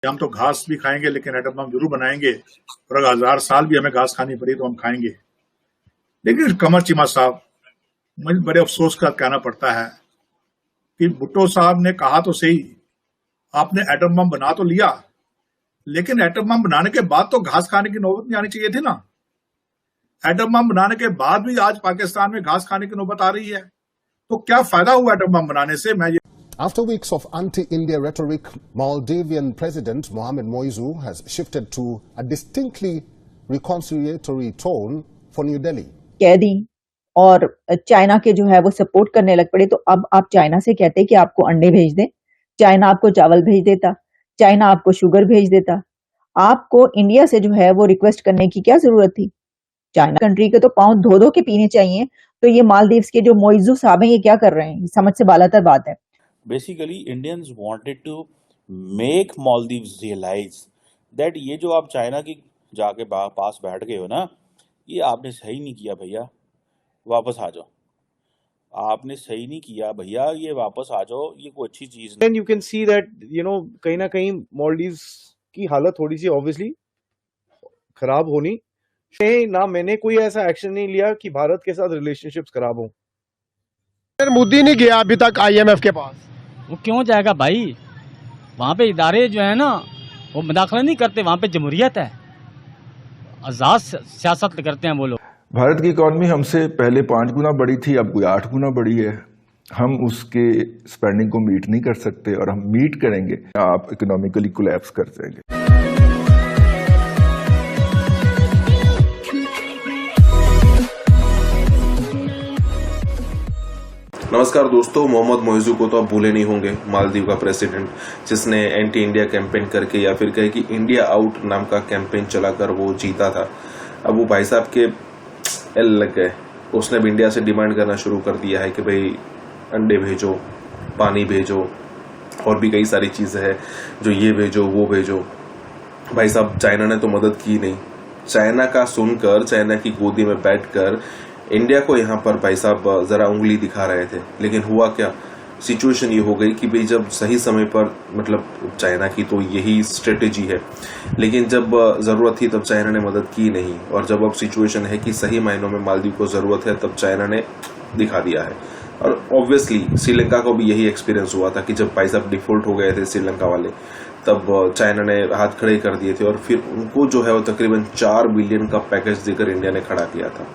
हम तो घास भी खाएंगे लेकिन एटम बम जरूर बनाएंगे, और अगर 1000 साल भी हमें घास खानी पड़ी तो हम खाएंगे। लेकिन कमर चीमा साहब, मुझे बड़े अफसोस का कहना पड़ता है कि भुट्टो साहब ने कहा तो सही, आपने एटम बम बना तो लिया, लेकिन एटम बम बनाने के बाद तो घास खाने की नौबत नहीं आनी चाहिए थी ना। एटम बम बनाने के बाद भी आज पाकिस्तान में घास खाने की नौबत आ रही है, तो क्या फायदा हुआ एटम बम बनाने से? मैं ये After weeks of anti-India rhetoric, Maldivian President Mohamed Moizu has shifted to a distinctly reconciliatory tone for New Delhi. कह दी और चाइना के जो है वो सपोर्ट करने लग पड़े, तो अब आप चाइना से कहते कि आपको अंडे भेज दें, चाइना आपको चावल भेज देता, चाइना आपको शुगर भेज देता, आपको इंडिया से जो है वो रिक्वेस्ट करने की क्या जरूरत थी? चाइना कंट्री के तो पाँव धो धो के पीने चाहिए। तो ये मालदीव्स के जो मोइजू साहब हैं, ये क्या कर रहे हैं? समझ से बालातर बात है। Basically, Indians wanted to make Maldives realize that ये जो आप चाइना की जाके पास बैठ गए हो ना, ये आपने सही नहीं किया भैया, वापस आ जाओ। आपने सही नहीं किया भैया, ये वापस आ जाओ, ये कोई अच्छी चीज नहीं। Then you can see that कहीं ना कहीं Maldives की हालत थोड़ी सी ऑब्वियसली खराब होनी ना। मैंने कोई ऐसा एक्शन नहीं लिया कि भारत के साथ रिलेशनशिप्स खराब हों। मोदी नहीं गया अभी तक IMF के पास। वो क्यों जाएगा भाई? वहाँ पे इदारे जो है ना वो मुदाखला नहीं करते, वहाँ पे जमहूरियत है, आजाद सियासत करते हैं वो लोग। भारत की इकॉनमी हमसे पहले 5 गुना बड़ी थी, अब कोई 8 गुना बड़ी है। हम उसके स्पेंडिंग को मीट नहीं कर सकते, और हम मीट करेंगे आप इकोनॉमिकली कोलैप्स कर जाएंगे। नमस्कार दोस्तों, मोहम्मद मोइजू को तो आप भूले नहीं होंगे, मालदीव का प्रेसिडेंट, जिसने एंटी इंडिया कैंपेन करके या फिर कहे कि इंडिया आउट नाम का कैंपेन चलाकर वो जीता था। अब वो भाई साहब के एल लग गए। उसने भी इंडिया से डिमांड करना शुरू कर दिया है कि भाई अंडे भेजो, पानी भेजो, और भी कई सारी चीजें हैं जो ये भेजो वो भेजो। भाई साहब, चाइना ने तो मदद की नहीं। चाइना का सुनकर, चाइना की गोदी में बैठकर इंडिया को यहाँ पर भाई साहब जरा उंगली दिखा रहे थे। लेकिन हुआ क्या, सिचुएशन ये हो गई कि भाई जब सही समय पर, मतलब चाइना की तो यही स्ट्रेटेजी है, लेकिन जब जरूरत थी तब चाइना ने मदद की नहीं। और जब अब सिचुएशन है कि सही मायनों में मालदीव को जरूरत है, तब चाइना ने दिखा दिया है। और ऑब्वियसली श्रीलंका को भी यही एक्सपीरियंस हुआ था कि जब भाई साहब डिफॉल्ट हो गए थे श्रीलंका वाले, तब चाइना ने हाथ खड़े कर दिए थे, और फिर उनको जो है वो तकरीबन 4 बिलियन का पैकेज देकर इंडिया ने खड़ा किया था।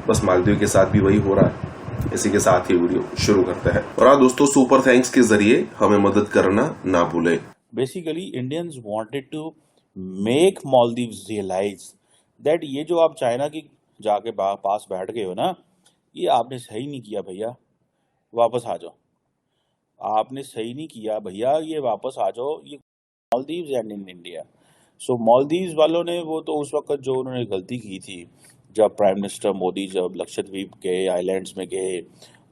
बस मालदीव के साथ भी वही हो रहा है। इसी के साथ ही वीडियो शुरू करते हैं। और हाँ दोस्तों, सुपर थैंक्स के जरिए हमें मदद करना ना भूलें। Basically Indians wanted to make Maldives realise that ये जो आप चाइना की जाके पास बैठ गए हो ना, ये आपने सही नहीं किया भैया, वापस आ जाओ। आपने सही नहीं किया भैया, ये वापस आ जाओ, ये मालदीव्स एंड इन इंडिया। सो मालदीव्स वालों ने वो तो उस वक्त जो उन्होंने गलती की थी, जब प्राइम मिनिस्टर मोदी जब लक्षद्वीप गए, आइलैंड्स में गए,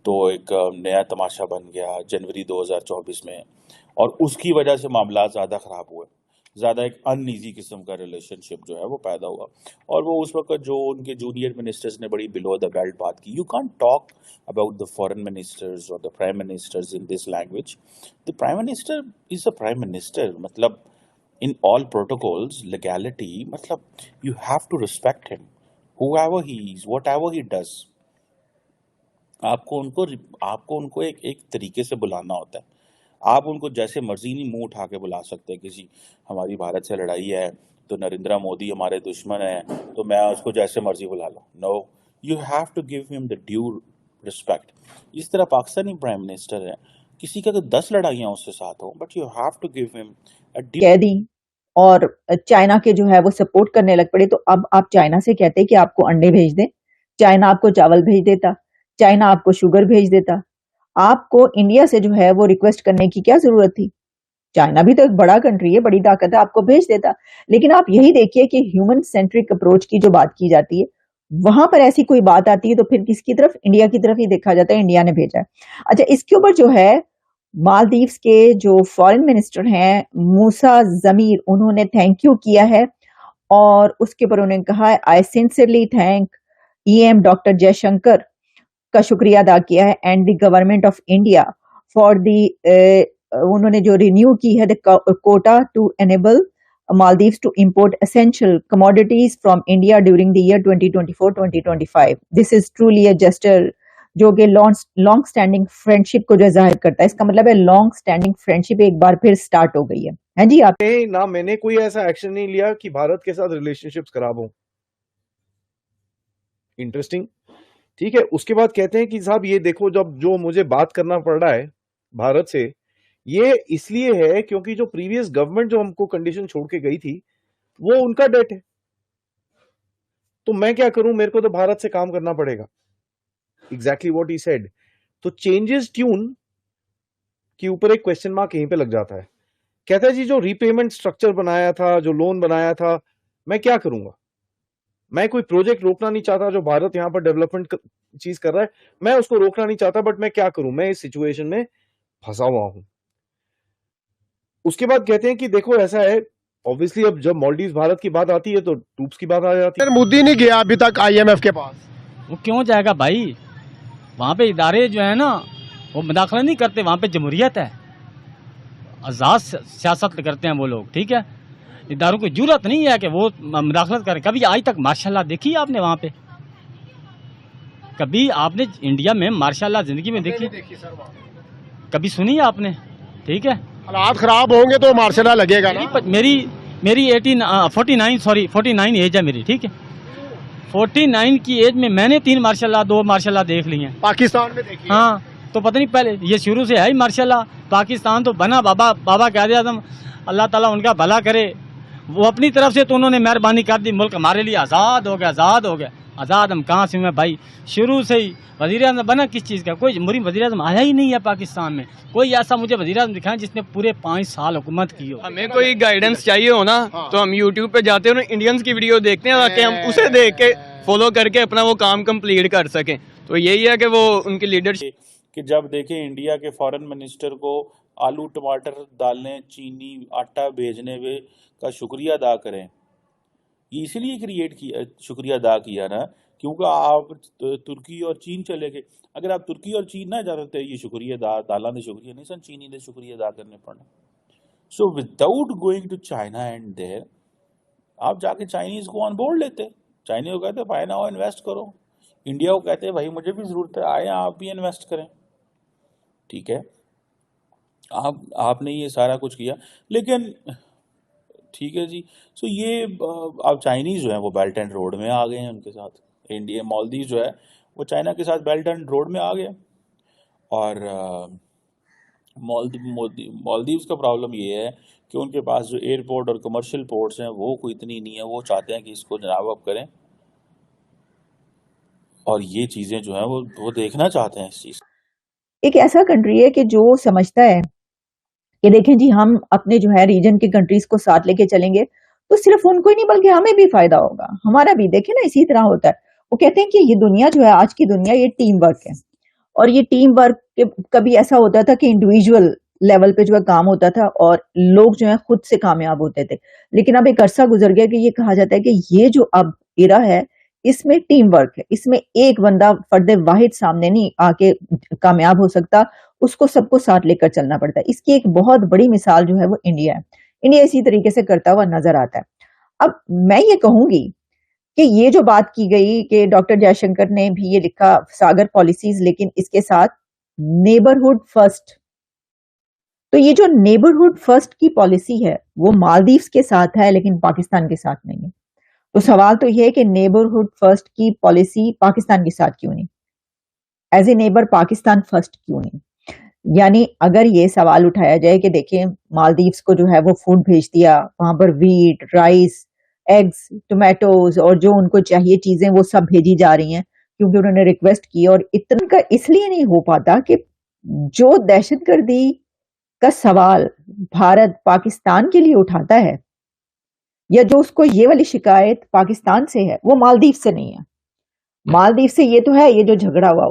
तो एक नया तमाशा बन गया जनवरी 2024 में, और उसकी वजह से मामला ज़्यादा ख़राब हुए, ज़्यादा एक अनईजी किस्म का रिलेशनशिप जो है वो पैदा हुआ। और वो उस वक्त जो उनके जूनियर मिनिस्टर्स ने बड़ी बिलो द बेल्ट बात की। You can't talk about the foreign ministers और the prime ministers in this language. The prime minister is a prime minister, मतलब इन ऑल प्रोटोकॉल्स, लीगैलिटी, मतलब you have to respect him whoever he is, whatever he does। आपको उनको एक तरीके से बुलाना होता है। आप उनको जैसे मर्जी नहीं मुंह उठा के बुला सकते। किसी हमारी भारत से लड़ाई है तो नरेंद्र मोदी हमारे दुश्मन है तो मैं उसको जैसे मर्जी बुला लूं। No, you have to give him the due respect. इस तरह पाकिस्तानी प्राइम मिनिस्टर है, किसी का तो 10 लड़ाइयां उसके साथ हो, but you have to give him a due. कह दी और चाइना के जो है वो सपोर्ट करने लग पड़े, तो अब आप चाइना से कहते कि आपको अंडे भेज दें, चाइना आपको चावल भेज देता, चाइना आपको शुगर भेज देता, आपको इंडिया से जो है वो रिक्वेस्ट करने की क्या जरूरत थी? चाइना भी तो एक बड़ा कंट्री है, बड़ी ताकत है, आपको भेज देता। लेकिन आप यही देखिए कि ह्यूमन सेंट्रिक अप्रोच की जो बात की जाती है, वहां पर ऐसी कोई बात आती है तो फिर किसकी तरफ? इंडिया की तरफ ही देखा जाता है, इंडिया ने भेजा है। अच्छा, इसके ऊपर जो है मालदीव्स के जो फॉरेन मिनिस्टर हैं मूसा जमीर, उन्होंने थैंक यू किया है, और उसके ऊपर उन्होंने कहा है I sincerely thank EM doctor Jaishankar का शुक्रिया अदा किया है and the government of India for the उन्होंने जो रिन्यू की है the quota to enable Maldives to import essential commodities from India during the year 2024-2025. This is truly a gesture जो कि लॉन्ग स्टैंडिंग फ्रेंडशिप को जो जाहिर करता है। इसका मतलब है लॉन्ग स्टैंडिंग फ्रेंडशिप एक बार फिर स्टार्ट हो गई है जी। आप ना मैंने कोई ऐसा एक्शन नहीं लिया कि भारत के साथ रिलेशनशिप्स खराब हो। इंटरेस्टिंग, ठीक है। उसके बाद कहते हैं कि साहब ये देखो, जब जो मुझे बात करना पड़ रहा है भारत से, ये इसलिए है क्योंकि जो प्रीवियस गवर्नमेंट जो हमको कंडीशन छोड़ के गई थी वो उनका डेट है, तो मैं क्या करूं, मेरे को तो भारत से काम करना पड़ेगा। Exactly what he said. तो चेंजेस ट्यून के ऊपर एक क्वेश्चन मार्क यहीं पे लग जाता है। कहता है जी जो रीपेमेंट स्ट्रक्चर बनाया था, जो लोन बनाया था, मैं क्या करूंगा। मैं कोई प्रोजेक्ट रोकना नहीं चाहता जो भारत यहां पर डेवलपमेंट चीज कर रहा है, मैं उसको रोकना नहीं चाहता, बट मैं क्या करूं, मैं इस सिचुएशन में फंसा हुआ हूं। उसके बाद कहते हैं कि देखो ऐसा है, ऑब्वियसली अब जब मालदीव भारत की बात आती है तो ट्रूप्स की बात आ जाती है। मोदी नहीं गया अभी तक IMF के पास। वो क्यों जाएगा भाई, वहाँ पे इदारे जो है ना वो मुदाखलत नहीं करते, वहाँ पे जमहूरियत है, आज़ाद सियासत करते हैं वो लोग, ठीक है। इदारों को जरूरत नहीं है कि वो मुदाखलत करें। कभी आज तक मार्शल देखी आपने वहाँ पे? कभी आपने इंडिया में मार्शल जिंदगी में देखी? कभी सुनी आपने? ठीक है, हालात खराब होंगे तो मार्शल लगेगा ना। मेरी 49 एज है मेरी, ठीक है। 49 की एज में मैंने 2 मार्शल देख ली हैं। पाकिस्तान में देखी? हाँ, तो पता नहीं, पहले ये शुरू से है ही मार्शल। पाकिस्तान तो बना बाबा कायदे आज़म, अल्लाह ताला उनका भला करे। वो अपनी तरफ से तो उन्होंने मेहरबानी कर दी, मुल्क हमारे लिए आज़ाद हो गया। आज़ाद हम कहाँ से हुए भाई? शुरू से ही वज़ीर आज़म बना किस चीज़ का? कोई जमहूरी वज़ीर आज़म आया ही नहीं है पाकिस्तान में। कोई ऐसा मुझे वज़ीर आज़म दिखाएं जिसने पूरे 5 साल हुकूमत की हो। हमें कोई गाइडेंस चाहिए हो ना, तो हम यूट्यूब पे जाते हैं, इंडियंस की वीडियो देखते हैं ताकि हम उसे देख के फॉलो करके अपना वो काम कंप्लीट कर सकें। तो यही है कि वो उनकी लीडरशिप कि जब देखें इंडिया के फॉरेन मिनिस्टर को आलू टमाटर दालें चीनी आटा भेजने का शुक्रिया अदा करें, ये इसलिए शुक्रिया अदा किया ना क्योंकि आप तुर्की और चीन चले गए। अगर आप तुर्की और चीन ना जाते ये शुक्रिया दाला ने शुक्रिया नहीं सन चीनी ने शुक्रिया अदा करने पड़े। So without going to China and there आप जाके चाइनीज को ऑन बोर्ड लेते। चाइनीज को कहते भाई ना इन्वेस्ट करो, इंडिया को कहते भाई मुझे भी जरूरत है, आए आप भी इन्वेस्ट करें, ठीक है। आपने ये सारा कुछ किया, लेकिन ठीक है जी। सो ये अब चाइनीज जो है वो बेल्ट एंड रोड में आ गए हैं उनके साथ। इंडिया मालदीव जो है वो चाइना के साथ बेल्ट एंड रोड में आ गया। और मालदीव्स का प्रॉब्लम ये है कि उनके पास जो एयरपोर्ट और कमर्शियल पोर्ट्स हैं वो कोई इतनी नहीं है। वो चाहते हैं कि इसको जनाब अब करें, और ये चीज़ें जो हैं वो देखना चाहते हैं इस चीज़। एक ऐसा कंट्री है कि जो समझता है कि देखें जी हम अपने जो है रीजन के कंट्रीज को साथ लेके चलेंगे तो सिर्फ उनको ही नहीं बल्कि हमें भी फायदा होगा, हमारा भी। देखें ना, इसी तरह होता है। वो कहते हैं कि ये दुनिया जो है, आज की दुनिया, ये टीम वर्क है। और ये टीम वर्क कभी ऐसा होता था कि इंडिविजुअल लेवल पे जो है काम होता था और लोग जो है खुद से कामयाब होते थे। लेकिन अब एक अरसा गुजर गया कि ये कहा जाता है कि ये जो अब इरा है इसमें टीम वर्क है, इसमें एक बंदा फर्दे वाहिद सामने नहीं आके कामयाब हो सकता, उसको सबको साथ लेकर चलना पड़ता है। इसकी एक बहुत बड़ी मिसाल जो है वो इंडिया है। इंडिया इसी तरीके से करता हुआ नजर आता है। अब मैं ये कहूंगी कि ये जो बात की गई कि डॉक्टर जयशंकर ने भी ये लिखा सागर पॉलिसीज, लेकिन इसके साथ नेबरहुड फर्स्ट, तो ये जो नेबरहुड फर्स्ट की पॉलिसी है वो मालदीव्स के साथ है लेकिन पाकिस्तान के साथ नहीं है। तो सवाल तो यह है कि नेबरहुड फर्स्ट की पॉलिसी पाकिस्तान के साथ क्यों नहीं, as a neighbour Pakistan first क्यों नहीं। यानी अगर ये सवाल उठाया जाए कि देखें मालदीव्स को जो है वो फूड भेज दिया, वहां पर वीट, राइस, एग्स, टोमेटोज और जो उनको चाहिए चीजें वो सब भेजी जा रही हैं क्योंकि उन्होंने रिक्वेस्ट की। और इतना का इसलिए नहीं हो पाता कि जो दहशतगर्दी का सवाल भारत पाकिस्तान के लिए उठाता है या जो उसको ये वाली शिकायत पाकिस्तान से है वो मालदीव से नहीं है। मालदीव से ये तो है, ये जो झगड़ा हुआ